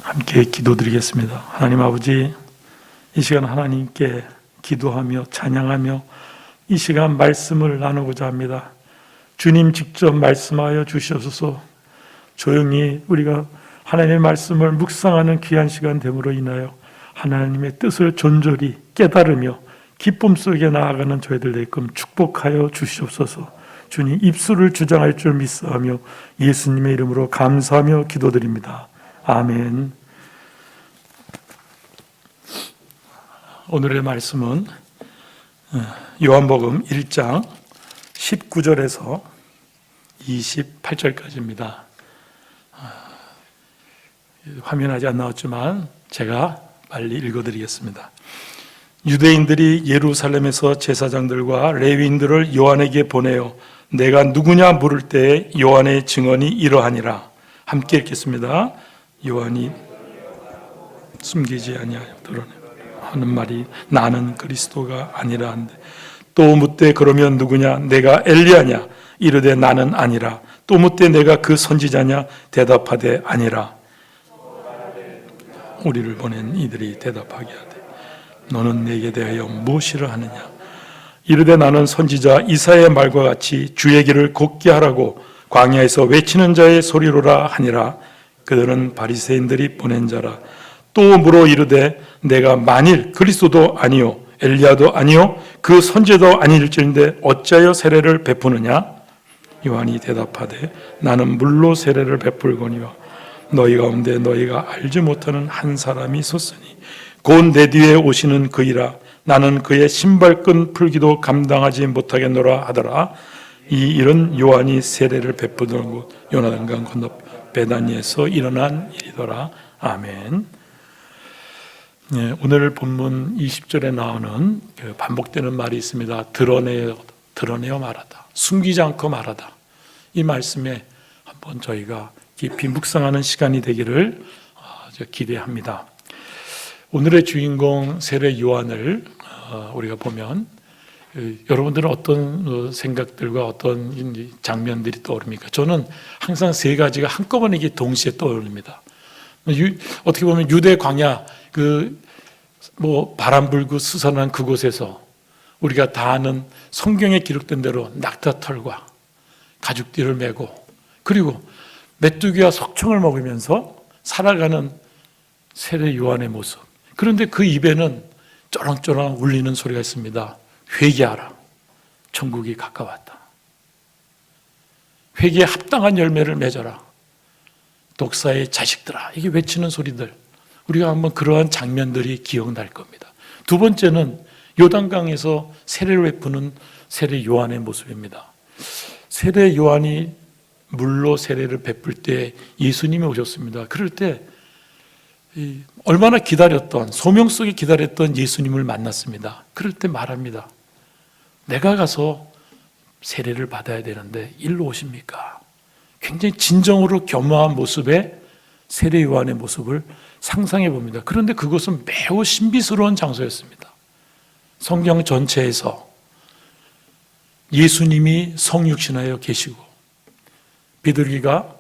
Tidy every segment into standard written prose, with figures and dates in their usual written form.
함께 기도드리겠습니다. 하나님 아버지, 이 시간 하나님께 기도하며 찬양하며 이 시간 말씀을 나누고자 합니다. 주님 직접 말씀하여 주시옵소서. 조용히 우리가 하나님의 말씀을 묵상하는 귀한 시간 됨으로 인하여 하나님의 뜻을 존졸히 깨달으며 기쁨 속에 나아가는 저희들 되게끔 축복하여 주시옵소서. 주님, 입술을 주장할 줄 믿사하며 예수님의 이름으로 감사하며 기도드립니다. 아멘. 오늘의 말씀은 요한복음 1장 19절에서 28절까지입니다. 화면에 안 나왔지만 제가 빨리 읽어드리겠습니다. 유대인들이 예루살렘에서 제사장들과 레위인들을 요한에게 보내어 내가 누구냐 물을 때에 요한의 증언이 이러하니라. 함께 읽겠습니다. 요한이 숨기지 아니하여 드러내 하는 말이 나는 그리스도가 아니라 한데, 또 묻되 그러면 누구냐? 내가 엘리야냐? 이르되 나는 아니라. 또 묻되 내가 그 선지자냐? 대답하되 아니라. 우리를 보낸 이들이 대답하게 하되 너는 내게 대하여 무엇이라 하느냐? 이르되 나는 선지자 이사야의 말과 같이 주의 길을 곱게 하라고 광야에서 외치는 자의 소리로라 하니라. 그들은 바리새인들이 보낸 자라. 또 물어 이르되 내가 만일 그리스도도 아니요 엘리야도 아니요 그 선지자도 아닐진데 어찌하여 세례를 베푸느냐? 요한이 대답하되 나는 물로 세례를 베풀거니와 너희 가운데 너희가 알지 못하는 한 사람이 섰으니 곧 내 뒤에 오시는 그이라. 나는 그의 신발끈 풀기도 감당하지 못하겠노라 하더라. 이 일은 요한이 세례를 베푸던 곳 요나단강 건너 베다니에서 일어난 일이더라. 아멘. 네, 오늘 본문 20절에 나오는 반복되는 말이 있습니다. 드러내어 말하다, 숨기지 않고 말하다. 이 말씀에 한번 저희가 깊이 묵상하는 시간이 되기를 기대합니다. 오늘의 주인공 세례 요한을 우리가 보면 여러분들은 어떤 생각들과 어떤 장면들이 떠오릅니까? 저는 항상 세 가지가 한꺼번에 동시에 떠오릅니다. 어떻게 보면 유대 광야 바람 불고 스산한 그곳에서 우리가 다 아는 성경에 기록된 대로 낙타털과 가죽띠를 메고 그리고 메뚜기와 석청을 먹으면서 살아가는 세례 요한의 모습. 그런데 그 입에는 쩌렁쩌렁 울리는 소리가 있습니다. 회개하라. 천국이 가까웠다. 회개에 합당한 열매를 맺어라. 독사의 자식들아. 이게 외치는 소리들. 우리가 한번 그러한 장면들이 기억날 겁니다. 두 번째는 요단강에서 세례를 베푸는 세례 요한의 모습입니다. 세례 요한이 물로 세례를 베풀 때 예수님이 오셨습니다. 그럴 때 얼마나 기다렸던, 소명 속에 기다렸던 예수님을 만났습니다. 그럴 때 말합니다. 내가 가서 세례를 받아야 되는데 일로 오십니까? 굉장히 진정으로 겸허한 모습의 세례 요한의 모습을 상상해 봅니다. 그런데 그것은 매우 신비스러운 장소였습니다. 성경 전체에서 예수님이 성육신하여 계시고 비둘기가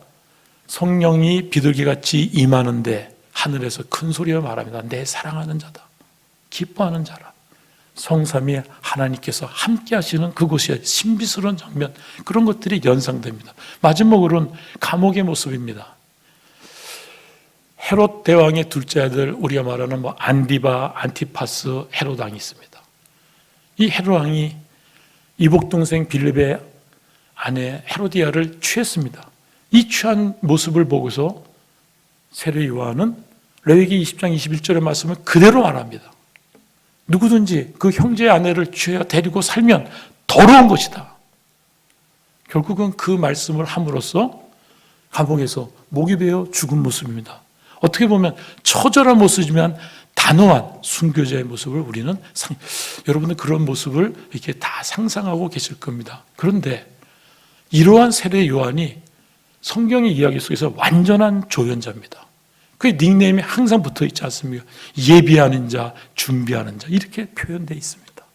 성령이 비둘기같이 임하는데 하늘에서 큰 소리로 말합니다. 내 사랑하는 자다. 기뻐하는 자라. 성삼위 하나님께서 함께 하시는 그곳이 신비스러운 장면, 그런 것들이 연상됩니다. 마지막으로는 감옥의 모습입니다. 헤롯 대왕의 둘째 아들, 우리가 말하는 안디바, 안티파스 헤롯 왕이 있습니다. 이 헤롯 왕이 이복 동생 빌립의 아내 헤로디아를 취했습니다. 이 취한 모습을 보고서 세례 요한은 레위기 20장 21절의 말씀을 그대로 말합니다. 누구든지 그 형제의 아내를 취하여 데리고 살면 더러운 것이다. 결국은 그 말씀을 함으로써 감옥에서 목이 베어 죽은 모습입니다. 어떻게 보면 처절한 모습이지만 단호한 순교자의 모습을 우리는 여러분은 그런 모습을 이렇게 다 상상하고 계실 겁니다. 그런데 이러한 세례 요한이 성경의 이야기 속에서 완전한 조연자입니다. 그 닉네임이 항상 붙어 있지 않습니까? 예비하는 자, 준비하는 자, 이렇게 표현되어 있습니다.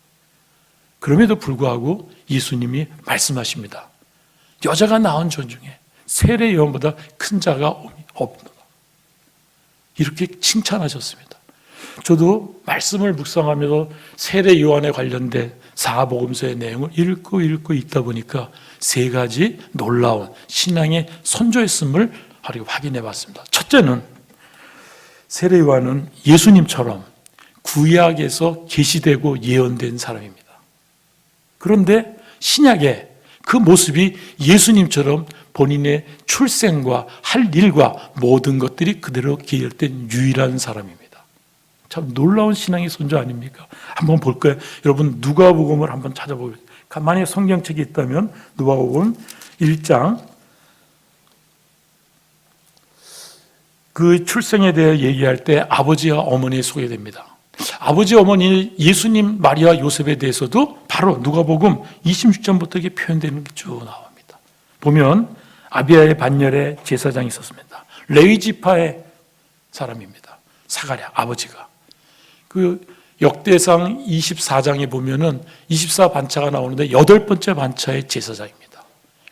그럼에도 불구하고 예수님이 말씀하십니다. 여자가 낳은 전 중에 세례 요한보다 큰 자가 없노라. 이렇게 칭찬하셨습니다. 저도 말씀을 묵상하면서 세례 요한에 관련된 사복음서의 내용을 읽고 있다 보니까 세 가지 놀라운 신앙의 선조였음을 확인해 봤습니다. 첫째는 세례 요한은 예수님처럼 구약에서 계시되고 예언된 사람입니다. 그런데 신약에 그 모습이 예수님처럼 본인의 출생과 할 일과 모든 것들이 그대로 기록된 유일한 사람입니다. 참 놀라운 신앙의 선조 아닙니까? 한번 볼까요? 여러분 누가복음을 한번 찾아보세요. 만약에 성경책이 있다면 누가복음 1장 그 출생에 대해 얘기할 때 아버지와 어머니 소개됩니다. 아버지 어머니 예수님 마리아 요셉에 대해서도 바로 누가복음 26장부터 이게 표현되는 게 쭉 나옵니다. 보면 아비야의 반열에 제사장이 있었습니다. 레위 지파의 사람입니다. 사가랴 아버지가. 그 역대상 24장에 보면은 24반차가 나오는데 8번째 반차의 제사장입니다.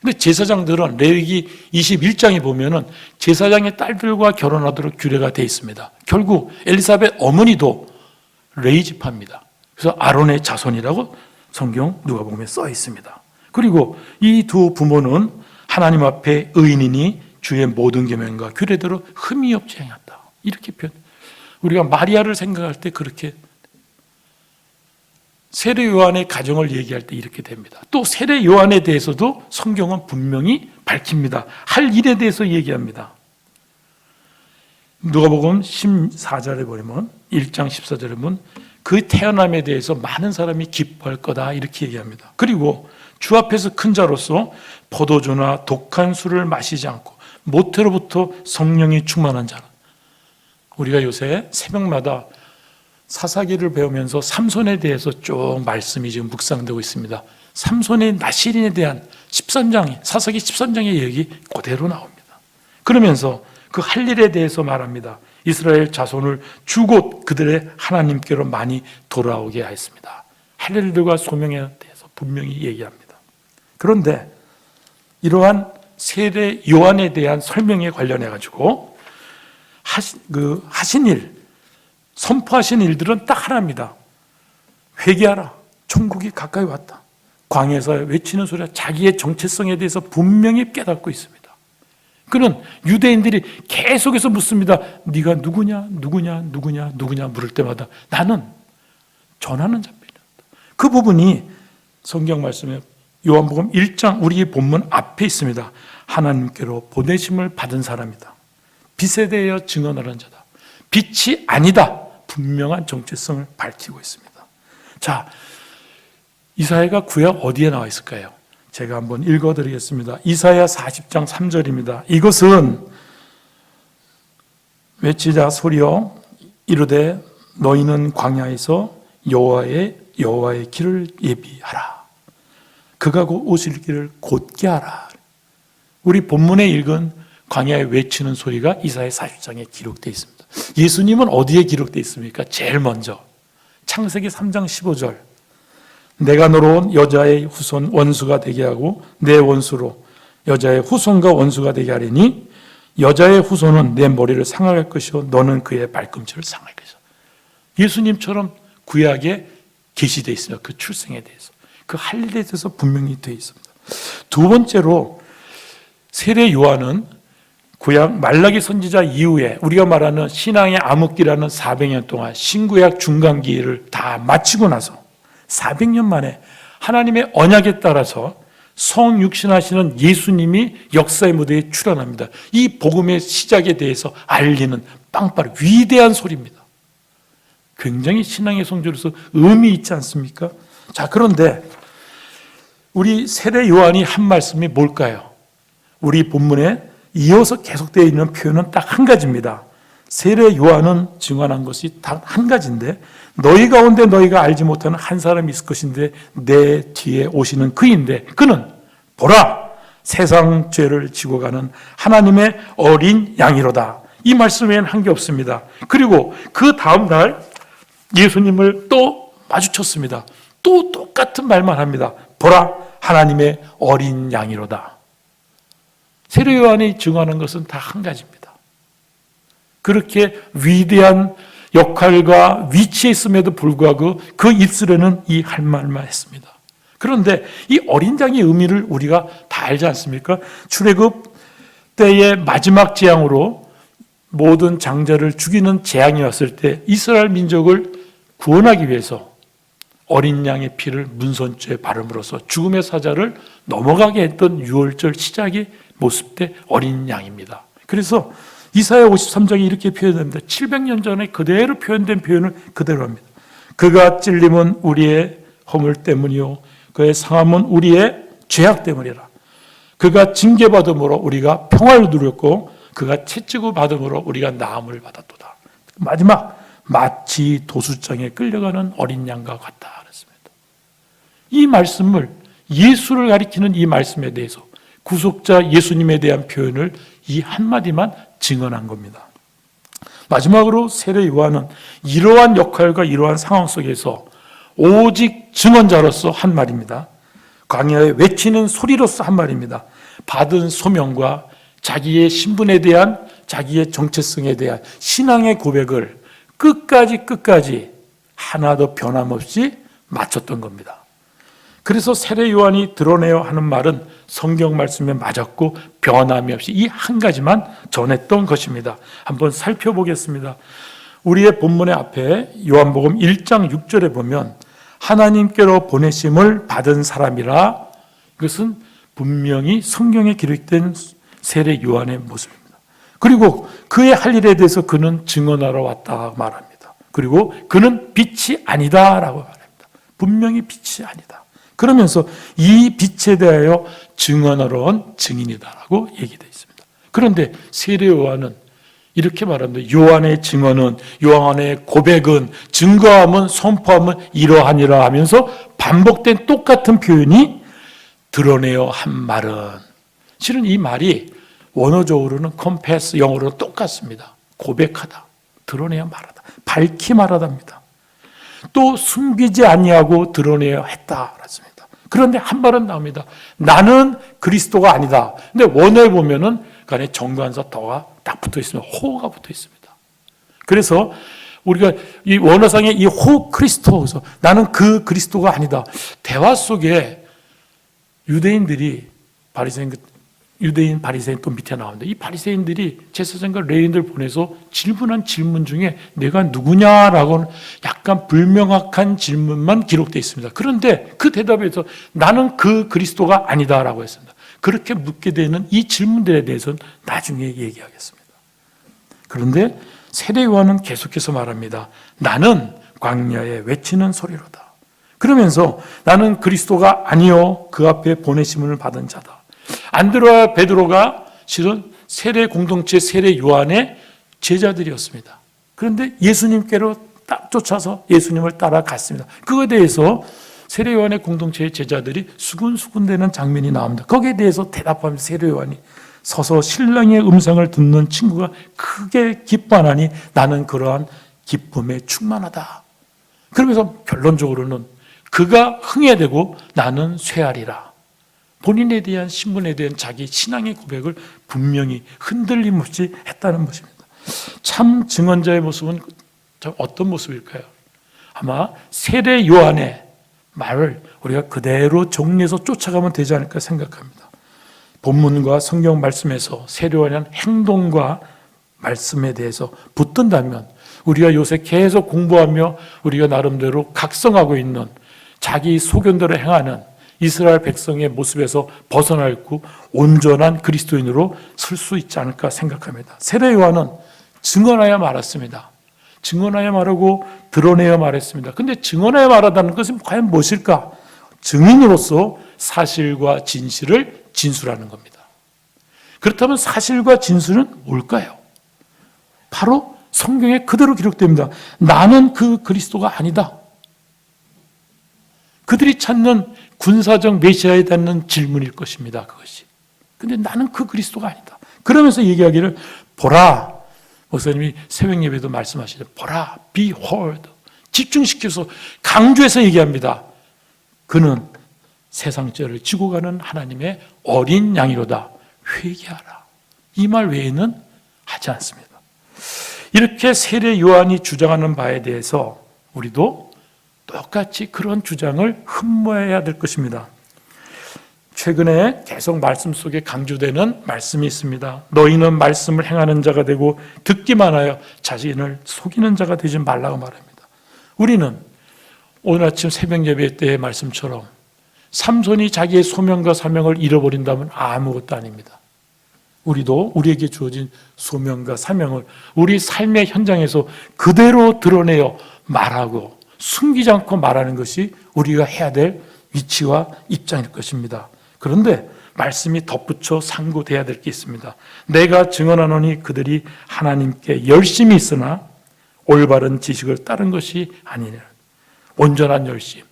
근데 제사장들은 레위기 21장에 보면은 제사장의 딸들과 결혼하도록 규례가 되어 있습니다. 결국 엘리사벳 어머니도 레위 지파입니다. 그래서 아론의 자손이라고 성경 누가복음에 써 있습니다. 그리고 이 두 부모는 하나님 앞에 의인이니 주의 모든 계명과 규례대로 흠이 없이 행했다. 이렇게 표현. 우리가 마리아를 생각할 때 그렇게 세례 요한의 가정을 얘기할 때 이렇게 됩니다. 또 세례 요한에 대해서도 성경은 분명히 밝힙니다. 할 일에 대해서 얘기합니다. 누가복음 14절에 보면 1장 14절에 보면 그 태어남에 대해서 많은 사람이 기뻐할 거다 이렇게 얘기합니다. 그리고 주 앞에서 큰 자로서 포도주나 독한 술을 마시지 않고 모태로부터 성령이 충만한 자는, 우리가 요새 새벽마다 사사기를 배우면서 삼손에 대해서 쭉 말씀이 지금 묵상되고 있습니다. 삼손의 나실인에 대한 13장에 사사기 13장의 얘기 그대로 나옵니다. 그러면서 그 할 일에 대해서 말합니다. 이스라엘 자손을 주곧 그들의 하나님께로 많이 돌아오게 하였습니다. 할 일들과 소명에 대해서 분명히 얘기합니다. 그런데 이러한 세례 요한에 대한 설명에 관련해 가지고 하신 일, 선포하신 일들은 딱 하나입니다. 회개하라. 천국이 가까이 왔다. 광야에서 외치는 소리가 자기의 정체성에 대해서 분명히 깨닫고 있습니다. 그는 유대인들이 계속해서 묻습니다. 네가 누구냐 물을 때마다 나는 전하는 자입니다. 그 부분이 성경 말씀에 요한복음 1장 우리의 본문 앞에 있습니다. 하나님께로 보내심을 받은 사람이다. 빛에 대하여 증언하는 자다. 빛이 아니다. 분명한 정체성을 밝히고 있습니다. 자, 이사야가 구약 어디에 나와 있을까요? 제가 한번 읽어드리겠습니다. 이사야 40장 3절입니다. 이것은 외치자 소리여 이르되 너희는 광야에서 여호와의 길을 예비하라. 그가 곧 오실 길을 곧게 하라. 우리 본문에 읽은 광야에 외치는 소리가 이사야 40장에 기록되어 있습니다. 예수님은 어디에 기록되어 있습니까? 제일 먼저 창세기 3장 15절 내가 너로 온 여자의 후손 원수가 되게 하고 내 원수로 여자의 후손과 원수가 되게 하리니 여자의 후손은 내 머리를 상할 것이요 너는 그의 발꿈치를 상할 것이다. 예수님처럼 구약에 계시되어 있습니다. 그 출생에 대해서 그 할 일에 대해서 분명히 되어 있습니다. 두 번째로 세례 요한은 구약 말라기 선지자 이후에 우리가 말하는 신앙의 암흑기라는 400년 동안 신구약 중간기를 다 마치고 나서 400년 만에 하나님의 언약에 따라서 성육신하시는 예수님이 역사의 무대에 출현합니다. 이 복음의 시작에 대해서 알리는 빵빠른 위대한 소리입니다. 굉장히 신앙의 성조로서 의미 있지 않습니까? 자, 그런데 우리 세례 요한이 한 말씀이 뭘까요? 우리 본문에 이어서 계속되어 있는 표현은 딱 한 가지입니다. 세례 요한은 증언한 것이 단 한 가지인데 너희 가운데 너희가 알지 못하는 한 사람이 있을 것인데 내 뒤에 오시는 그인데 그는 보라 세상 죄를 지고 가는 하나님의 어린 양이로다. 이 말씀 외에는 한 게 없습니다. 그리고 그 다음 날 예수님을 또 마주쳤습니다. 또 똑같은 말만 합니다. 보라 하나님의 어린 양이로다. 세례 요한이 증언하는 것은 다 한 가지입니다. 그렇게 위대한 역할과 위치에 있음에도 불구하고 그 입술에는 이 할 말만 했습니다. 그런데 이 어린 양의 의미를 우리가 다 알지 않습니까? 출애굽 때의 마지막 재앙으로 모든 장자를 죽이는 재앙이 왔을 때 이스라엘 민족을 구원하기 위해서 어린 양의 피를 문선죄에 바름으로써 죽음의 사자를 넘어가게 했던 유월절 시작의 모습대 어린 양입니다. 그래서 이사야 53장에 이렇게 표현됩니다. 700년 전에 그대로 표현된 표현을 그대로 합니다. 그가 찔림은 우리의 허물 때문이요 그의 상함은 우리의 죄악 때문이라. 그가 징계받음으로 우리가 평화를 누렸고 그가 채찍을 받음으로 우리가 나음을 받았도다. 마지막 마치 도수장에 끌려가는 어린 양과 같다 그랬습니다. 이 말씀을 예수를 가리키는 이 말씀에 대해서 구속자 예수님에 대한 표현을 이 한마디만 증언한 겁니다. 마지막으로 세례 요한은 이러한 역할과 이러한 상황 속에서 오직 증언자로서 한 말입니다. 광야에 외치는 소리로서 한 말입니다. 받은 소명과 자기의 신분에 대한 자기의 정체성에 대한 신앙의 고백을 끝까지 하나도 변함없이 마쳤던 겁니다. 그래서 세례 요한이 드러내어 하는 말은 성경 말씀에 맞았고 변함이 없이 이 한 가지만 전했던 것입니다. 한번 살펴보겠습니다. 우리의 본문의 앞에 요한복음 1장 6절에 보면 하나님께로 보내심을 받은 사람이라, 이것은 분명히 성경에 기록된 세례 요한의 모습입니다. 그리고 그의 할 일에 대해서 그는 증언하러 왔다 말합니다. 그리고 그는 빛이 아니다라고 말합니다. 분명히 빛이 아니다. 그러면서 이 빛에 대하여 증언하러 온 증인이다라고 얘기되어 있습니다. 그런데 세례 요한은 이렇게 말합니다. 요한의 증언은, 요한의 고백은, 증거함은, 선포함은 이러하니라 하면서 반복된 똑같은 표현이 드러내어 한 말은, 실은 이 말이 원어적으로는 confess, 영어로 똑같습니다. 고백하다, 드러내어 말하다, 밝히 말하답니다. 또 숨기지 아니하고 드러내어 했다 그랬습니다. 그런데 한 말은 나옵니다. 나는 그리스도가 아니다. 근데 원어에 보면은 간에 정관사 더가 딱 붙어 있습니다. 호가 붙어 있습니다. 그래서 우리가 이 원어상의 이 호 크리스토에서 나는 그 그리스도가 아니다. 대화 속에 유대인들이 유대인 바리새인 또 밑에 나오는데, 이 바리새인들이 제사장과 레위인들 보내서 질문한 질문 중에 내가 누구냐라고는 약간 불명확한 질문만 기록되어 있습니다. 그런데 그 대답에서 나는 그 그리스도가 아니다라고 했습니다. 그렇게 묻게 되는 이 질문들에 대해서는 나중에 얘기하겠습니다. 그런데 세례 요한은 계속해서 말합니다. 나는 광야에 외치는 소리로다. 그러면서 나는 그리스도가 아니요 그 앞에 보내심을 받은 자다. 안드레와 베드로가 실은 세례 공동체 세례 요한의 제자들이었습니다. 그런데 예수님께로 딱 쫓아서 예수님을 따라갔습니다. 그거에 대해서 세례 요한의 공동체의 제자들이 수군수군대는 장면이 나옵니다. 거기에 대해서 대답하면서 세례 요한이 서서 신랑의 음성을 듣는 친구가 크게 기뻐하니 나는 그러한 기쁨에 충만하다. 그러면서 결론적으로는 그가 흥해되고 나는 쇠하리라. 본인에 대한 신분에 대한 자기 신앙의 고백을 분명히 흔들림 없이 했다는 것입니다. 참 증언자의 모습은 어떤 모습일까요? 아마 세례 요한의 말을 우리가 그대로 정리해서 쫓아가면 되지 않을까 생각합니다. 본문과 성경 말씀에서 세례 요한의 행동과 말씀에 대해서 붙든다면 우리가 요새 계속 공부하며 우리가 나름대로 각성하고 있는 자기 소견대로 행하는 이스라엘 백성의 모습에서 벗어나고 온전한 그리스도인으로 설 수 있지 않을까 생각합니다. 세례 요한은 증언하여 말했습니다. 증언하여 말하고 드러내어 말했습니다. 근데 증언하여 말하다는 것은 과연 무엇일까? 증인으로서 사실과 진실을 진술하는 겁니다. 그렇다면 사실과 진술은 뭘까요? 바로 성경에 그대로 기록됩니다. 나는 그 그리스도가 아니다. 그들이 찾는 군사적 메시아에 닿는 질문일 것입니다. 그것이. 근데 나는 그 그리스도가 아니다. 그러면서 얘기하기를 보라. 목사님이 새벽 예배도 말씀하시죠. 보라, behold. 집중시켜서 강조해서 얘기합니다. 그는 세상 죄를 지고 가는 하나님의 어린 양이로다. 회개하라. 이 말 외에는 하지 않습니다. 이렇게 세례 요한이 주장하는 바에 대해서 우리도 똑같이 그런 주장을 흠모해야 될 것입니다. 최근에 계속 말씀 속에 강조되는 말씀이 있습니다. 너희는 말씀을 행하는 자가 되고 듣기만 하여 자신을 속이는 자가 되지 말라고 말합니다. 우리는 오늘 아침 새벽 예배 때의 말씀처럼 삼손이 자기의 소명과 사명을 잃어버린다면 아무것도 아닙니다. 우리도 우리에게 주어진 소명과 사명을 우리 삶의 현장에서 그대로 드러내어 말하고 숨기지 않고 말하는 것이 우리가 해야 될 위치와 입장일 것입니다. 그런데 말씀이 덧붙여 상고돼야 될 게 있습니다. 내가 증언하노니 그들이 하나님께 열심이 있으나 올바른 지식을 따른 것이 아니냐. 온전한 열심,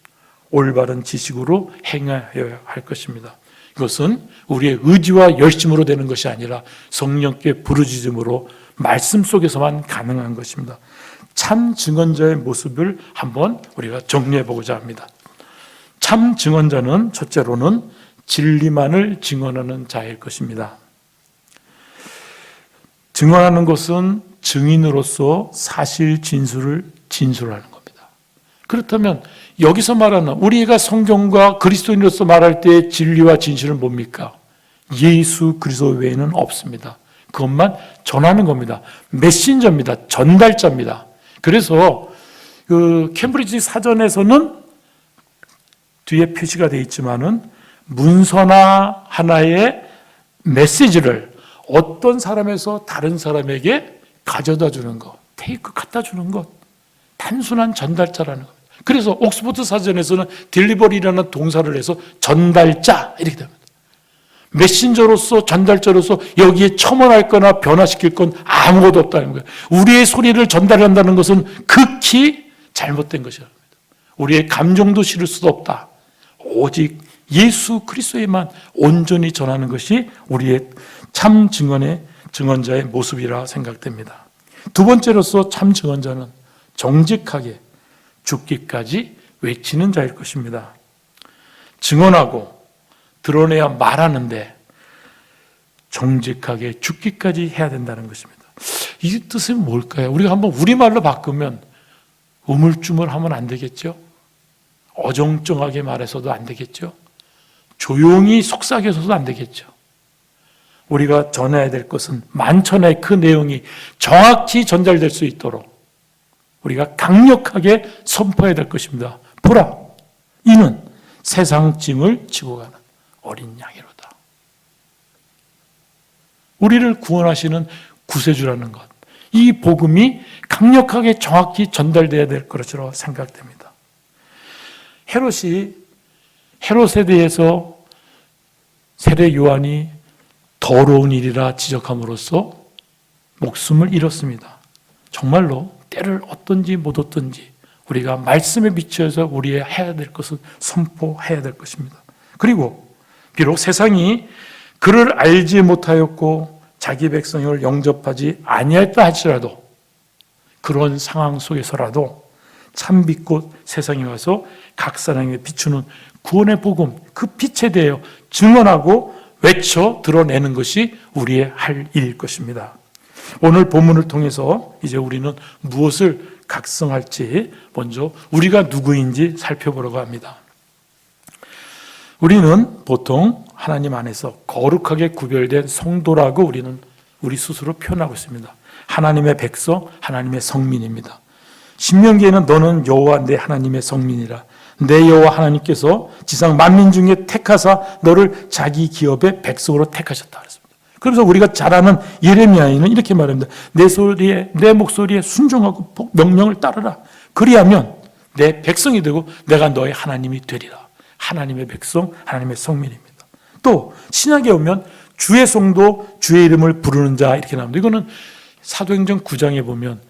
올바른 지식으로 행하여야 할 것입니다. 이것은 우리의 의지와 열심으로 되는 것이 아니라 성령께 부르짖음으로 말씀 속에서만 가능한 것입니다. 참 증언자의 모습을 한번 우리가 정리해 보고자 합니다. 참 증언자는 첫째로는 진리만을 증언하는 자일 것입니다. 증언하는 것은 증인으로서 사실 진술을 진술하는 겁니다. 그렇다면 여기서 말하는 우리가 성경과 그리스도인으로서 말할 때의 진리와 진실은 뭡니까? 예수 그리스도 외에는 없습니다. 그것만 전하는 겁니다. 메신저입니다. 전달자입니다. 그래서 그 캠브리지 사전에서는 뒤에 표시가 되어 있지만은 문서나 하나의 메시지를 어떤 사람에서 다른 사람에게 가져다 주는 것, 테이크 갖다 주는 것, 단순한 전달자라는 겁니다. 그래서 옥스포드 사전에서는 딜리버리라는 동사를 해서 전달자 이렇게 됩니다. 메신저로서 전달자로서 여기에 첨언할 거나 변화시킬 건 아무것도 없다는 거예요. 우리의 소리를 전달한다는 것은 극히 잘못된 것이라는 겁니다. 우리의 감정도 실을 수도 없다. 오직 예수 그리스도에만 온전히 전하는 것이 우리의 참 증언자의 모습이라 생각됩니다. 두 번째로서 참 증언자는 정직하게 죽기까지 외치는 자일 것입니다. 증언하고 드러내야 말하는데 정직하게 죽기까지 해야 된다는 것입니다. 이 뜻은 뭘까요? 우리가 한번 우리말로 바꾸면 우물쭈물하면 안 되겠죠? 어정쩡하게 말해서도 안 되겠죠? 조용히 속삭여서도 안 되겠죠? 우리가 전해야 될 것은 만천하의 그 내용이 정확히 전달될 수 있도록 우리가 강력하게 선포해야 될 것입니다. 보라, 이는 세상 짐을 지고 가는 어린 양이로다. 우리를 구원하시는 구세주라는 것, 이 복음이 강력하게 정확히 전달돼야 될 것으로 생각됩니다. 헤롯에 대해서 세례 요한이 더러운 일이라 지적함으로써 목숨을 잃었습니다. 정말로 때를 얻든지 못 얻든지 우리가 말씀에 비추어서 우리의 해야 될 것을 선포해야 될 것입니다. 그리고 비록 세상이 그를 알지 못하였고 자기 백성을 영접하지 아니했다 할지라도 그런 상황 속에서라도 참빛꽃 세상에 와서 각 사람에게 비추는 구원의 복음, 그 빛에 대하여 증언하고 외쳐 드러내는 것이 우리의 할 일일 것입니다. 오늘 본문을 통해서 이제 우리는 무엇을 각성할지 먼저 우리가 누구인지 살펴보려고 합니다. 우리는 보통 하나님 안에서 거룩하게 구별된 성도라고 우리는 우리 스스로 표현하고 있습니다. 하나님의 백성, 하나님의 성민입니다. 신명기에는 너는 여호와 내 하나님의 성민이라. 내 여호와 하나님께서 지상 만민 중에 택하사 너를 자기 기업의 백성으로 택하셨다 그랬습니다. 그래서 우리가 잘 아는 예레미야에는 이렇게 말합니다. 내 목소리에 순종하고 명령을 따르라. 그리하면 내 백성이 되고 내가 너의 하나님이 되리라. 하나님의 백성, 하나님의 성민입니다. 또 신약에 오면 주의 성도, 주의 이름을 부르는 자 이렇게 나옵니다. 이거는 사도행전 9장에 보면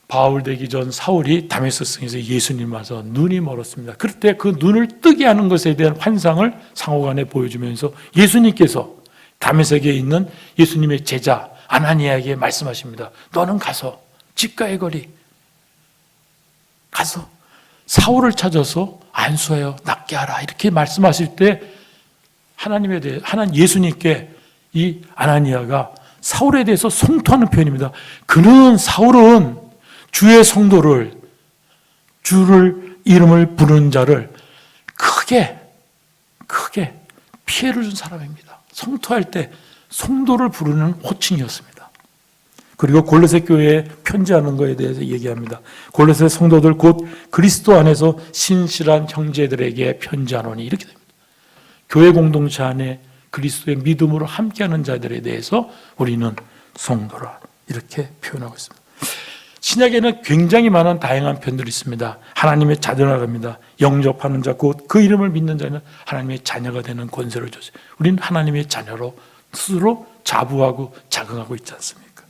바울 되기 전 사울이 다메섹성에서 예수님 와서 눈이 멀었습니다. 그럴 때 그 눈을 뜨게 하는 것에 대한 환상을 상호간에 보여주면서 예수님께서 다메섹에 있는 예수님의 제자 아나니아에게 말씀하십니다. 너는 가서 집가의 거리 가서 사울을 찾아서 안수하여 낫게 하라 이렇게 말씀하실 때 하나님 예수님께 이 아나니아가 사울에 대해서 송토하는 표현입니다. 그는 사울은 주의 성도를, 주를 이름을 부르는 자를 크게 피해를 준 사람입니다. 성토할 때 성도를 부르는 호칭이었습니다. 그리고 골로새 교회에 편지하는 것에 대해서 얘기합니다. 골로새 성도들 곧 그리스도 안에서 신실한 형제들에게 편지하노니 이렇게 됩니다. 교회 공동체 안에 그리스도의 믿음으로 함께하는 자들에 대해서 우리는 성도라 이렇게 표현하고 있습니다. 신약에는 굉장히 많은 다양한 편들이 있습니다. 하나님의 자녀라 합니다. 영접하는 자, 곧 그 이름을 믿는 자는 하나님의 자녀가 되는 권세를 줬어요. 우리는 하나님의 자녀로 스스로 자부하고 자긍하고 있지 않습니까?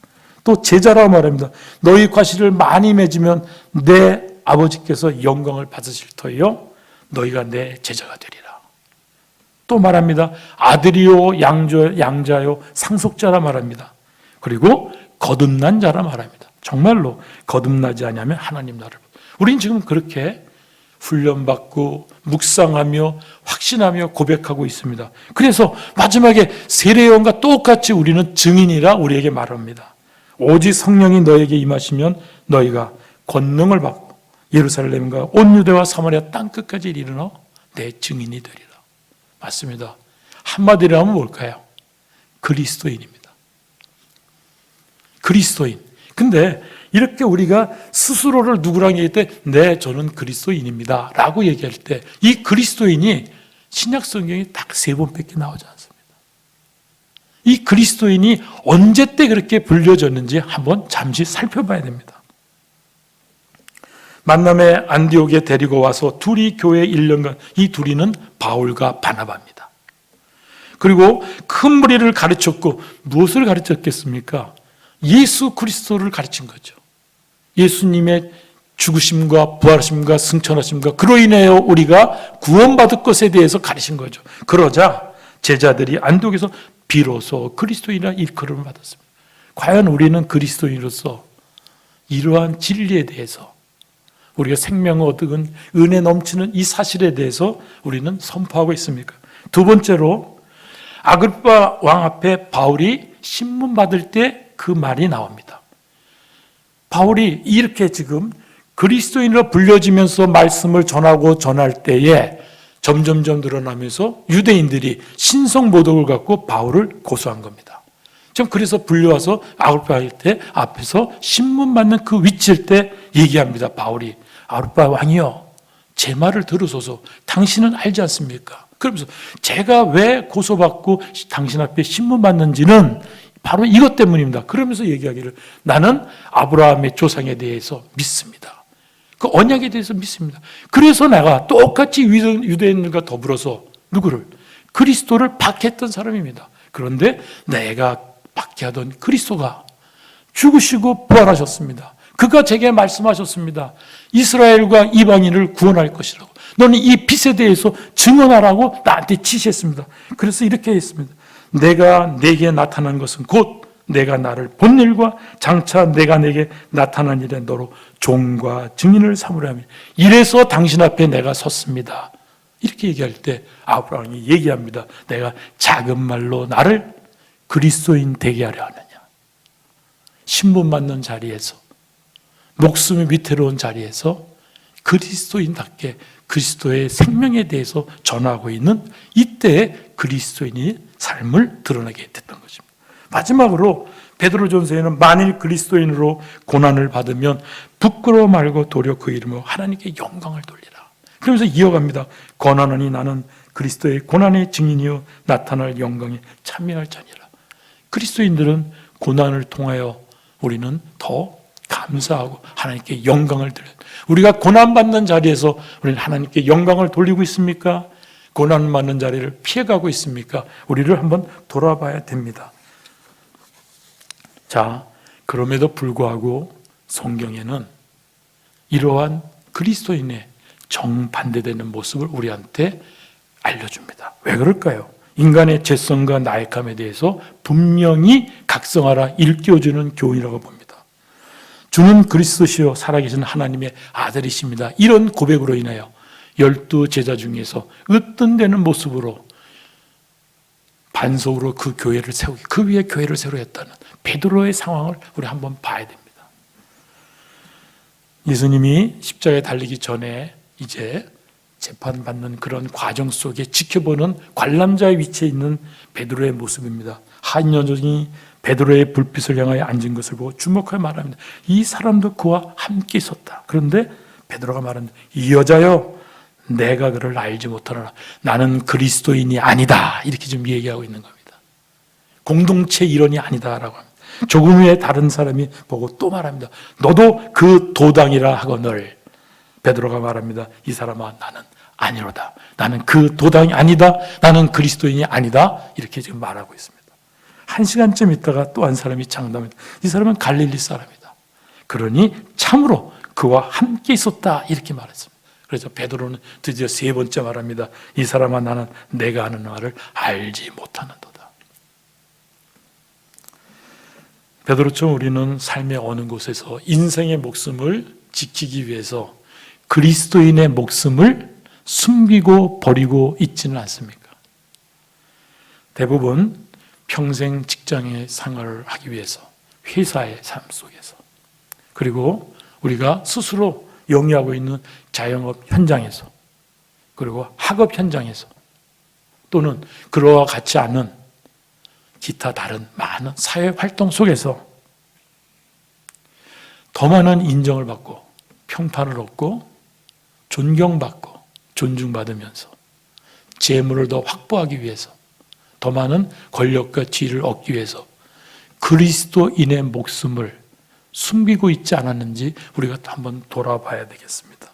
또 제자라고 말합니다. 너희 과실을 많이 맺으면 내 아버지께서 영광을 받으실 터이요 너희가 내 제자가 되리라. 또 말합니다. 아들이요 양자요 상속자라 말합니다. 그리고 거듭난 자라 말합니다. 정말로 거듭나지 않으면 하나님 나라를. 우린 지금 그렇게 훈련받고 묵상하며 확신하며 고백하고 있습니다. 그래서 마지막에 세례요한과 똑같이 우리는 증인이라 우리에게 말합니다. 오직 성령이 너에게 임하시면 너희가 권능을 받고 예루살렘과 온 유대와 사마리아 땅끝까지 이르러 내 증인이 되리라. 맞습니다. 한마디로 하면 뭘까요? 그리스도인입니다. 그리스도인. 근데 이렇게 우리가 스스로를 누구랑 얘기할 때 네, 저는 그리스도인입니다 라고 얘기할 때 이 그리스도인이 신약 성경에 딱 3번밖에 나오지 않습니다. 이 그리스도인이 언제 때 그렇게 불려졌는지 한번 잠시 살펴봐야 됩니다. 만남의 안디옥에 데리고 와서 둘이 교회 1년간, 이 둘이는 바울과 바나바입니다. 그리고 큰 무리를 가르쳤고 무엇을 가르쳤겠습니까? 예수 그리스도를 가르친 거죠. 예수님의 죽으심과 부활하심과 승천하심과 그로 인하여 우리가 구원받을 것에 대해서 가르친 거죠. 그러자 제자들이 안디옥에서 비로소 그리스도인이라 일컬음을 받았습니다. 과연 우리는 그리스도인으로서 이러한 진리에 대해서 우리가 생명을 얻은 은혜 넘치는 이 사실에 대해서 우리는 선포하고 있습니까? 두 번째로 아그리파 왕 앞에 바울이 신문 받을 때 그 말이 나옵니다. 바울이 이렇게 지금 그리스도인으로 불려지면서 말씀을 전하고 전할 때에 점점점 늘어나면서 유대인들이 신성모독을 갖고 바울을 고소한 겁니다. 지금 그래서 불려와서 아그리파 때 앞에서 신문 받는 그 위치일 때 얘기합니다. 바울이 아그리파 왕이요, 제 말을 들으소서. 당신은 알지 않습니까? 그러면서 제가 왜 고소받고 당신 앞에 신문 받는지는 바로 이것 때문입니다. 그러면서 얘기하기를 나는 아브라함의 조상에 대해서 믿습니다. 그 언약에 대해서 믿습니다. 그래서 내가 똑같이 유대인들과 더불어서 누구를? 그리스도를 박해했던 사람입니다. 그런데 내가 박해하던 그리스도가 죽으시고 부활하셨습니다. 그가 제게 말씀하셨습니다. 이스라엘과 이방인을 구원할 것이라고. 너는 이 빛에 대해서 증언하라고 나한테 지시했습니다. 그래서 이렇게 했습니다. 내가 내게 나타난 것은 곧 내가 나를 본 일과 장차 내가 내게 나타난 일에 너로 종과 증인을 삼으려 하며 이래서 당신 앞에 내가 섰습니다. 이렇게 얘기할 때 아브라함이 얘기합니다. 내가 작은 말로 나를 그리스도인 되게 하려 하느냐. 신분 받는 자리에서 목숨이 위태로운 자리에서 그리스도인답게 그리스도의 생명에 대해서 전하고 있는 이때의 그리스도인의 삶을 드러내게 됐던 것입니다. 마지막으로 베드로전서에는 만일 그리스도인으로 고난을 받으면 부끄러워 말고 도리어 그 이름으로 하나님께 영광을 돌리라. 그러면서 이어갑니다. 권하노니 나는 그리스도의 고난의 증인이요 나타날 영광에 참여할 자니라. 그리스도인들은 고난을 통하여 우리는 더 감사하고 하나님께 영광을 돌려요. 우리가 고난받는 자리에서 우리는 하나님께 영광을 돌리고 있습니까? 고난받는 자리를 피해가고 있습니까? 우리를 한번 돌아봐야 됩니다. 자, 그럼에도 불구하고 성경에는 이러한 그리스도인의 정반대되는 모습을 우리한테 알려줍니다. 왜 그럴까요? 인간의 죄성과 나약함에 대해서 분명히 각성하라 일깨워주는 교훈이라고 봅니다. 주는 그리스도시요 살아계신 하나님의 아들이십니다. 이런 고백으로 인하여 12 제자 중에서 으뜸되는 모습으로 반석으로 그 교회를 세우기, 그 위에 교회를 세우겠다는 베드로의 상황을 우리 한번 봐야 됩니다. 예수님이 십자가에 달리기 전에 이제 재판받는 그런 과정 속에 지켜보는 관람자의 위치에 있는 베드로의 모습입니다. 한 여종이 베드로의 불빛을 향하여 앉은 것을 보고 주목하여 말합니다. 이 사람도 그와 함께 있었다. 그런데 베드로가 말합니다. 이 여자여, 내가 그를 알지 못하노라. 나는 그리스도인이 아니다. 이렇게 좀 얘기하고 있는 겁니다. 공동체 일원이 아니다라고 합니다. 조금 후에 다른 사람이 보고 또 말합니다. 너도 그 도당이라 하거늘. 베드로가 말합니다. 이 사람아, 나는 아니로다. 나는 그 도당이 아니다. 나는 그리스도인이 아니다. 이렇게 지금 말하고 있습니다. 1시간쯤 있다가 또 한 사람이 장담합니다. 이 사람은 갈릴리 사람이다. 그러니 참으로 그와 함께 있었다. 이렇게 말했습니다. 그래서 베드로는 드디어 3번째 말합니다. 이 사람아, 나는 내가 하는 말을 알지 못하는도다. 베드로처럼 우리는 삶의 어느 곳에서 인생의 목숨을 지키기 위해서 그리스도인의 목숨을 숨기고 버리고 있지는 않습니까? 대부분 평생 직장의 생활을 하기 위해서, 회사의 삶 속에서, 그리고 우리가 스스로 영위하고 있는 자영업 현장에서, 그리고 학업 현장에서, 또는 그와 같지 않은 기타 다른 많은 사회 활동 속에서 더 많은 인정을 받고 평판을 얻고 존경받고 존중받으면서 재물을 더 확보하기 위해서, 더 많은 권력과 지위를 얻기 위해서 그리스도인의 목숨을 숨기고 있지 않았는지 우리가 한번 돌아봐야 되겠습니다.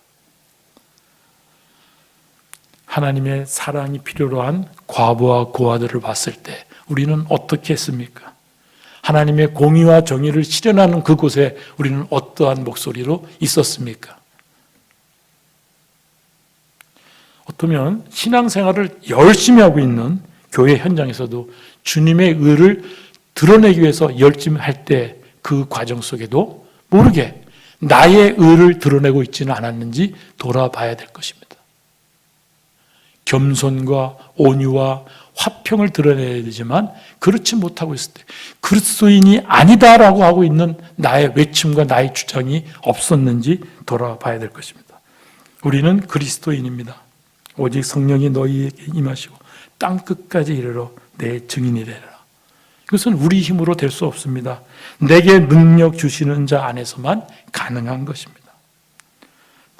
하나님의 사랑이 필요로 한 과부와 고아들을 봤을 때 우리는 어떻게 했습니까? 하나님의 공의와 정의를 실현하는 그곳에 우리는 어떠한 목소리로 있었습니까? 어쩌면 신앙생활을 열심히 하고 있는 교회 현장에서도 주님의 의를 드러내기 위해서 열심히 할 때 그 과정 속에도 모르게 나의 의를 드러내고 있지는 않았는지 돌아봐야 될 것입니다. 겸손과 온유와 화평을 드러내야 되지만 그렇지 못하고 있을 때 그리스도인이 아니다라고 하고 있는 나의 외침과 나의 주장이 없었는지 돌아봐야 될 것입니다. 우리는 그리스도인입니다. 오직 성령이 너희에게 임하시고 땅끝까지 이르러 내 증인이 되라. 이것은 우리 힘으로 될 수 없습니다. 내게 능력 주시는 자 안에서만 가능한 것입니다.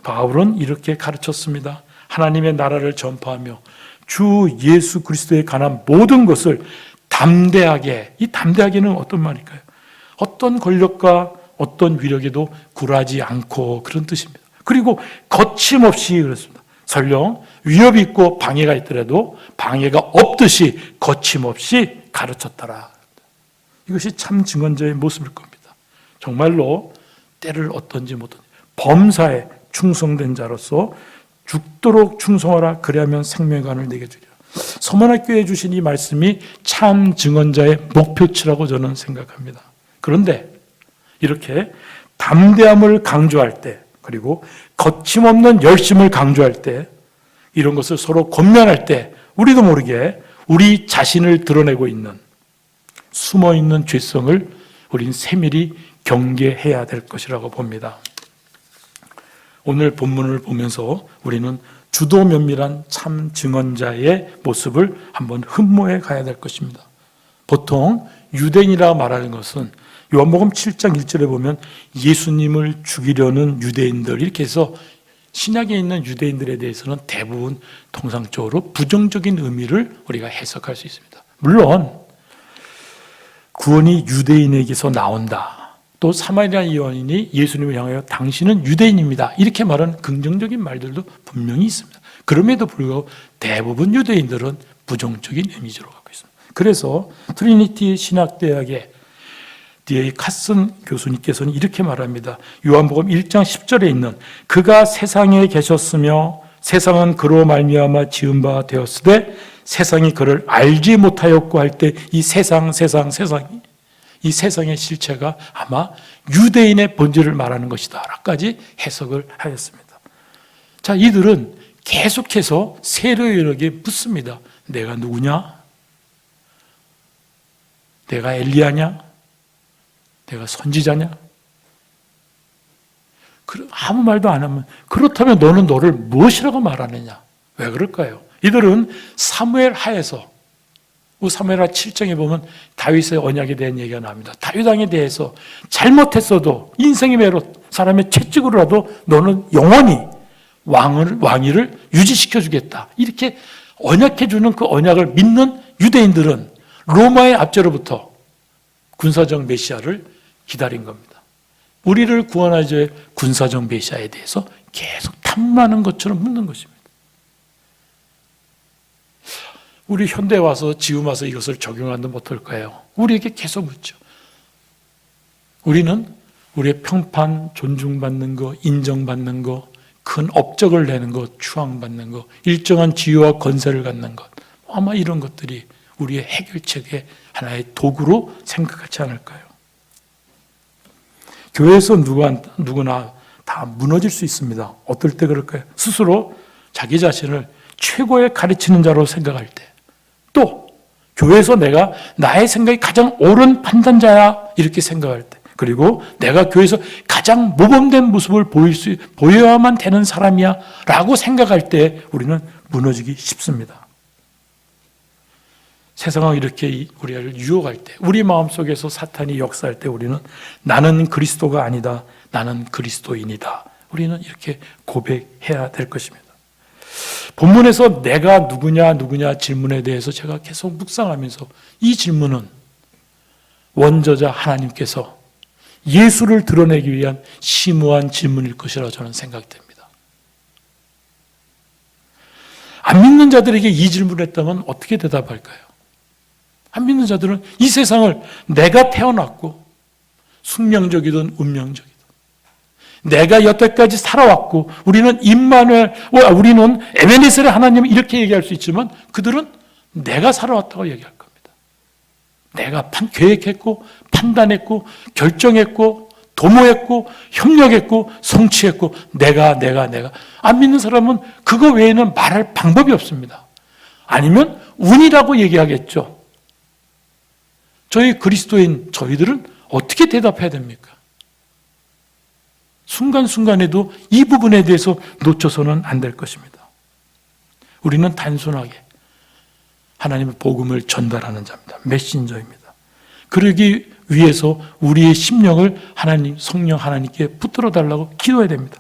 바울은 이렇게 가르쳤습니다. 하나님의 나라를 전파하며 주 예수 그리스도에 관한 모든 것을 담대하게, 이 담대하게는 어떤 말일까요? 어떤 권력과 어떤 위력에도 굴하지 않고, 그런 뜻입니다. 그리고 거침없이 그렇습니다. 설령 위협이 있고 방해가 있더라도 방해가 없듯이 거침없이 가르쳤더라. 이것이 참 증언자의 모습일 겁니다. 정말로 때를 어떤지 못하니 범사에 충성된 자로서 죽도록 충성하라. 그리하면 생명관을 내게 주리라. 서문학교에 주신 이 말씀이 참 증언자의 목표치라고 저는 생각합니다. 그런데 이렇게 담대함을 강조할 때, 그리고 거침없는 열심을 강조할 때, 이런 것을 서로 권면할 때 우리도 모르게 우리 자신을 드러내고 있는, 숨어있는 죄성을 우린 세밀히 경계해야 될 것이라고 봅니다. 오늘 본문을 보면서 우리는 주도 면밀한 참 증언자의 모습을 한번 흠모해 가야 될 것입니다. 보통 유대인이라 말하는 것은 요한복음 7장 1절에 보면 예수님을 죽이려는 유대인들, 이렇게 해서 신약에 있는 유대인들에 대해서는 대부분 통상적으로 부정적인 의미를 우리가 해석할 수 있습니다. 물론 구원이 유대인에게서 나온다, 또 사마리아 여인이 예수님을 향하여 당신은 유대인입니다, 이렇게 말하는 긍정적인 말들도 분명히 있습니다. 그럼에도 불구하고 대부분 유대인들은 부정적인 이미지로 갖고 있습니다. 그래서 트리니티 신학대학의 D.A. 카슨 교수님께서는 이렇게 말합니다. 요한복음 1장 10절에 있는 그가 세상에 계셨으며 세상은 그로 말미암아 지은 바 되었으되 세상이 그를 알지 못하였고 할 때 이 세상이 이 세상의 실체가 아마 유대인의 본질을 말하는 것이다 라까지 해석을 하였습니다. 자, 이들은 계속해서 세례요한에게 묻습니다. 내가 누구냐? 내가 엘리야냐? 내가 선지자냐? 아무 말도 안 하면, 그렇다면 너는 너를 무엇이라고 말하느냐? 왜 그럴까요? 이들은 사무엘 하에서, 사무엘하 7장에 보면 다윗의 언약에 대한 얘기가 나옵니다. 다윗 왕에 대해서 잘못했어도 인생의 매로 사람의 채찍으로라도 너는 영원히 왕위를 유지시켜 주겠다. 이렇게 언약해 주는 그 언약을 믿는 유대인들은 로마의 압제로부터 군사적 메시아를 기다린 겁니다. 우리를 구원하기 위해 군사적 메시아에 대해서 계속 탐구하는 것처럼 묻는 것입니다. 우리 현대에 와서 지금 와서 이것을 적용한다면 어떨까요? 우리에게 계속 묻죠. 우리는 우리의 평판, 존중받는 것, 인정받는 것, 큰 업적을 내는 것, 추앙받는 것, 일정한 지위와 권세를 갖는 것, 아마 이런 것들이 우리의 해결책의 하나의 도구로 생각하지 않을까요? 교회에서 누구나 다 무너질 수 있습니다. 어떨 때 그럴까요? 스스로 자기 자신을 최고의 가르치는 자로 생각할 때, 또 교회에서 내가 나의 생각이 가장 옳은 판단자야 이렇게 생각할 때, 그리고 내가 교회에서 가장 모범된 모습을 보여야만 되는 사람이야 라고 생각할 때 우리는 무너지기 쉽습니다. 세상은 이렇게 우리를 유혹할 때, 우리 마음속에서 사탄이 역사할 때 우리는 나는 그리스도가 아니다, 나는 그리스도인이다, 우리는 이렇게 고백해야 될 것입니다. 본문에서 내가 누구냐 질문에 대해서 제가 계속 묵상하면서, 이 질문은 원저자 하나님께서 예수를 드러내기 위한 심오한 질문일 것이라고 저는 생각됩니다. 안 믿는 자들에게 이 질문을 했다면 어떻게 대답할까요? 안 믿는 자들은 이 세상을 내가 태어났고, 숙명적이든 운명적이든 내가 여태까지 살아왔고, 우리는 우리는 에베네셀의 하나님 이렇게 얘기할 수 있지만 그들은 내가 살아왔다고 얘기할 겁니다. 내가 계획했고, 판단했고, 결정했고, 도모했고, 협력했고, 성취했고, 내가. 안 믿는 사람은 그거 외에는 말할 방법이 없습니다. 아니면 운이라고 얘기하겠죠. 저희 그리스도인 저희들은 어떻게 대답해야 됩니까? 순간순간에도 이 부분에 대해서 놓쳐서는 안 될 것입니다. 우리는 단순하게 하나님의 복음을 전달하는 자입니다. 메신저입니다. 그러기 위해서 우리의 심령을 성령 하나님께 붙들어 달라고 기도해야 됩니다.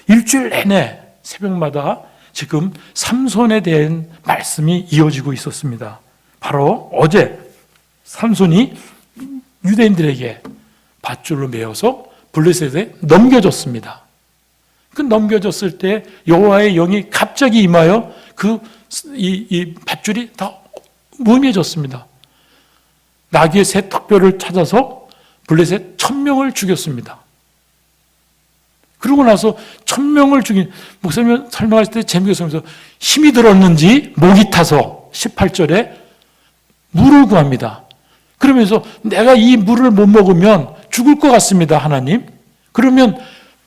일주일 내내 새벽마다 지금 삼손에 대한 말씀이 이어지고 있었습니다. 바로 어제 삼손이 유대인들에게 밧줄로 메어서 블레셋에 넘겨졌습니다. 그 넘겨졌을 때 여호와의 영이 갑자기 임하여 이 밧줄이 다 무의미해졌습니다. 나귀의 새 턱뼈를 찾아서 블레셋 1000명을 죽였습니다. 그러고 나서 1000명을 죽인, 목사님 설명하실 때 재미있게 설명해서 힘이 들었는지 목이 타서 18절에 물을 구합니다. 그러면서 내가 이 물을 못 먹으면 죽을 것 같습니다, 하나님. 그러면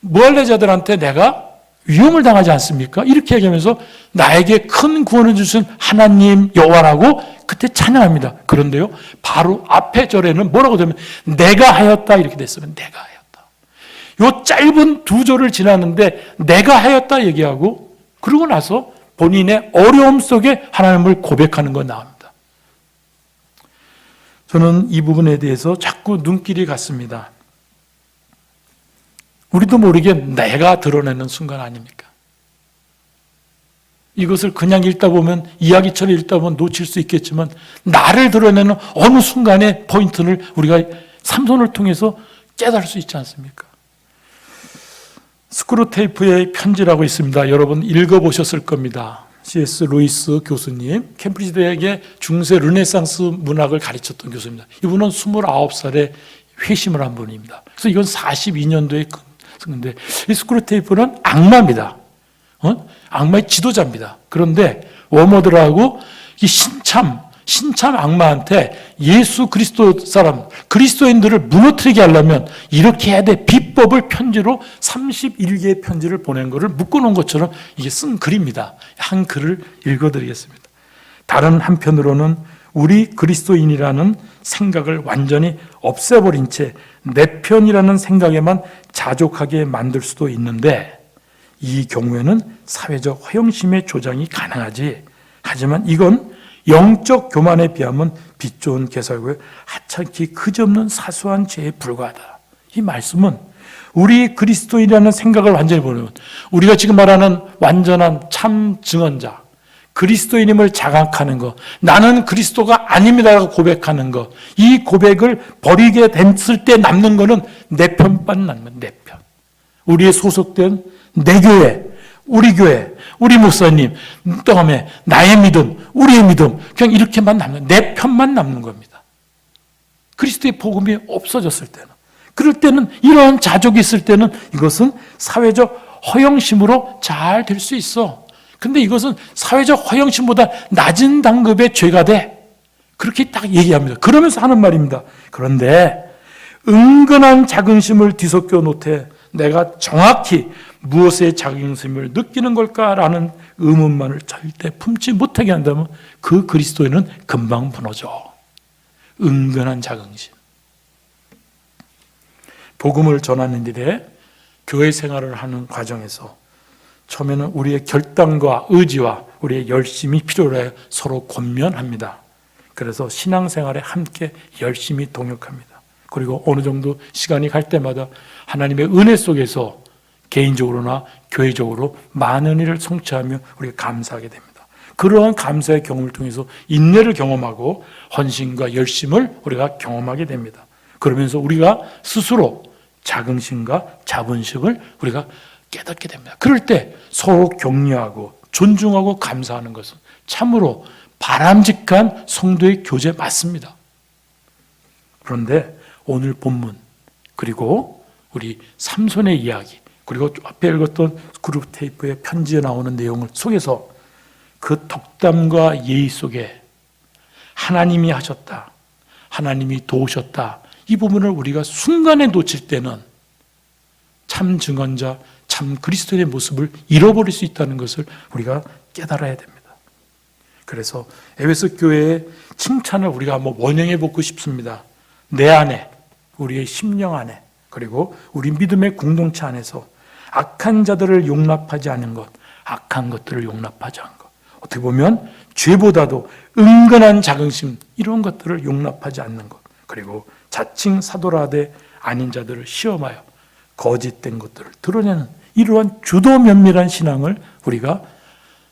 무할레자들한테 내가 위험을 당하지 않습니까? 이렇게 얘기하면서 나에게 큰 구원을 주신 하나님 여호와라고 그때 찬양합니다. 그런데요, 바로 앞에 절에는 뭐라고 되면 내가 하였다 이렇게 됐으면 내가 하였다. 요 짧은 2절을 지났는데 내가 하였다 얘기하고, 그러고 나서 본인의 어려움 속에 하나님을 고백하는 거 나옵니다. 저는 이 부분에 대해서 자꾸 눈길이 갔습니다. 우리도 모르게 내가 드러내는 순간 아닙니까? 이것을 그냥 읽다 보면, 이야기처럼 읽다 보면 놓칠 수 있겠지만, 나를 드러내는 어느 순간의 포인트를 우리가 삼손을 통해서 깨달을 수 있지 않습니까? 스크루테이프의 편지라고 있습니다. 여러분 읽어보셨을 겁니다. C.S. 루이스 교수님, 캠브리지 대학의 중세 르네상스 문학을 가르쳤던 교수입니다. 이분은 29살에 회심을 한 분입니다. 그래서 이건 42년도에 쓴 건데, 이 스크루테이프는 악마입니다. 악마의 지도자입니다. 그런데 워머드라고 이 신참 악마한테 예수 그리스도 사람, 그리스도인들을 무너뜨리게 하려면 이렇게 해야 돼, 비법을 편지로 31개의 편지를 보낸 것을 묶어놓은 것처럼 이게 쓴 글입니다. 한 글을 읽어드리겠습니다. 다른 한편으로는 우리 그리스도인이라는 생각을 완전히 없애버린 채 내 편이라는 생각에만 자족하게 만들 수도 있는데, 이 경우에는 사회적 허영심의 조장이 가능하지. 하지만 이건 영적 교만에 비하면 빛 좋은 개살구에 하찮기 그지없는 사소한 죄에 불과하다. 이 말씀은 우리 그리스도인이라는 생각을 완전히 보면, 우리가 지금 말하는 완전한 참 증언자, 그리스도인임을 자각하는 것, 나는 그리스도가 아닙니다라고 고백하는 것, 이 고백을 버리게 됐을 때 남는 것은 내 편만 남는, 내 편. 우리의 소속된 내 교회, 우리 목사님, 다음에 나의 믿음, 우리의 믿음, 그냥 이렇게만 남는, 내 편만 남는 겁니다. 그리스도의 복음이 없어졌을 때는, 그럴 때는, 이러한 자족이 있을 때는 이것은 사회적 허영심으로 잘 될 수 있어. 근데 이것은 사회적 허영심보다 낮은 단급의 죄가 돼. 그렇게 딱 얘기합니다. 그러면서 하는 말입니다. 그런데 은근한 자긍심을 뒤섞여 놓되 내가 정확히 무엇의 자긍심을 느끼는 걸까라는 의문만을 절대 품지 못하게 한다면 그 그리스도인은 금방 무너져. 은근한 자긍심. 복음을 전하는 일에 교회 생활을 하는 과정에서 처음에는 우리의 결단과 의지와 우리의 열심이 필요로 해 서로 권면합니다. 그래서 신앙생활에 함께 열심히 동역합니다. 그리고 어느 정도 시간이 갈 때마다 하나님의 은혜 속에서 개인적으로나 교회적으로 많은 일을 성취하며 우리가 감사하게 됩니다. 그러한 감사의 경험을 통해서 인내를 경험하고 헌신과 열심을 우리가 경험하게 됩니다. 그러면서 우리가 스스로 자긍심과 자본심을 우리가 깨닫게 됩니다. 그럴 때 서로 격려하고 존중하고 감사하는 것은 참으로 바람직한 성도의 교제 맞습니다. 그런데 오늘 본문, 그리고 우리 삼손의 이야기, 그리고 앞에 읽었던 그룹 테이프의 편지에 나오는 내용을 속에서 그 덕담과 예의 속에 하나님이 하셨다, 하나님이 도우셨다, 이 부분을 우리가 순간에 놓칠 때는 참 증언자, 참 그리스도의 모습을 잃어버릴 수 있다는 것을 우리가 깨달아야 됩니다. 그래서 에베소 교회의 칭찬을 우리가 한번 원형해 보고 싶습니다. 내 안에, 우리의 심령 안에, 그리고 우리 믿음의 공동체 안에서 악한 자들을 용납하지 않은 것, 악한 것들을 용납하지 않은 것, 어떻게 보면 죄보다도 은근한 자긍심, 이런 것들을 용납하지 않는 것, 그리고 자칭 사도라되 아닌 자들을 시험하여 거짓된 것들을 드러내는 이러한 주도 면밀한 신앙을 우리가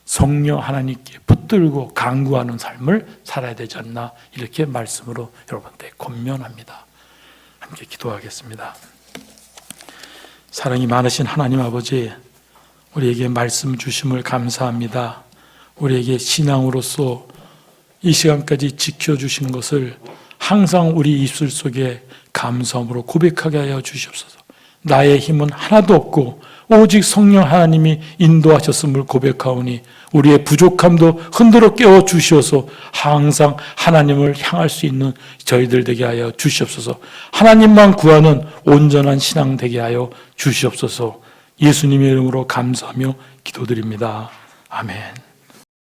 성령 하나님께 붙들고 간구하는 삶을 살아야 되지 않나, 이렇게 말씀으로 여러분께 권면합니다. 함께 기도하겠습니다. 사랑이 많으신 하나님 아버지, 우리에게 말씀 주심을 감사합니다. 우리에게 신앙으로서 이 시간까지 지켜주신 것을 항상 우리 입술 속에 감사함으로 고백하게 하여 주시옵소서. 나의 힘은 하나도 없고 오직 성령 하나님이 인도하셨음을 고백하오니 우리의 부족함도 흔들어 깨워 주시어서 항상 하나님을 향할 수 있는 저희들 되게 하여 주시옵소서. 하나님만 구하는 온전한 신앙 되게 하여 주시옵소서. 예수님의 이름으로 감사하며 기도드립니다. 아멘.